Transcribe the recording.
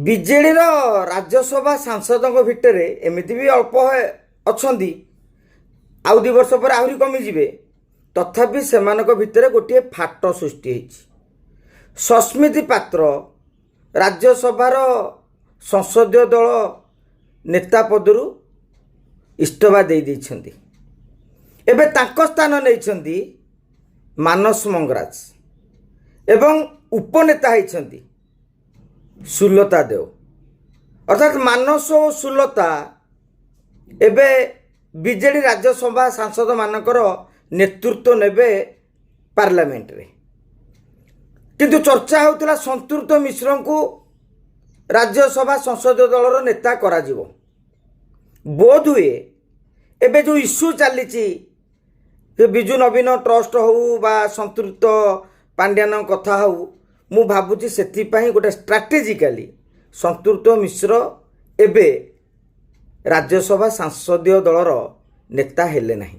ବିଜେଡିର ରାଜ୍ୟସଭା ସାଂସଦଙ୍କ ଭିତରେ ଏମିତି ବି ଅଳ୍ପ ଅଛନ୍ତି, ଆଉ 2 ବର୍ଷ ପରେ ଆହୁରି କମିଯିବେ। ତଥାପି ସେମାନଙ୍କ ଭିତରେ ଗୋଟିଏ ଫାଟ ସୃଷ୍ଟି ହୋଇଛି। ସସ୍ମିତି ପାତ୍ର ରାଜ୍ୟସଭାର ସଂସଦୀୟ ଦଳ ନେତା ପଦରୁ ଇସ୍ତଫା ଦେଇଛନ୍ତି। ଏବେ ତାଙ୍କ ସ୍ଥାନ ନେଇଛନ୍ତି ମାନସ ମଙ୍ଗରାଜ ଏବଂ ଉପନେତା ହୋଇଛନ୍ତି ସୁଲତା ଦେଓ। ଅର୍ଥାৎ ମାନସ ଓ ସୁଲତା ଏବେ ବିଜେଡି ରାଜ୍ୟସଭା ସାଂସଦମାନଙ୍କର ନେତୃତ୍ୱ ନେବେ ପାର୍ଲାମେଣ୍ଟରେ। କିନ୍ତୁ ଚର୍ଚ୍ଚା ହେଉଥିଲା ସନ୍ତୃପ୍ତ ମିଶ୍ରଙ୍କୁ ରାଜ୍ୟସଭା ସଂସଦୀୟ ଦଳର ନେତା କରାଯିବ। ବୋଧହୁଏ ଏବେ ଯେଉଁ ଇସ୍ୟୁ ଚାଲିଛି, ବିଜୁ ନବୀନ ଟ୍ରଷ୍ଟ ହେଉ ବା ସନ୍ତୃପ୍ତ ପାଣ୍ଡିଆନଙ୍କ କଥା ହେଉ, ମୁଁ ଭାବୁଛି ସେଥିପାଇଁ ଗୋଟେ ଷ୍ଟ୍ରାଟେଜିକାଲି ସନ୍ତୃପ୍ତ ମିଶ୍ର ଏବେ ରାଜ୍ୟସଭା ସଂସଦୀୟ ଦଳର ନେତା ହେଲେ ନାହିଁ।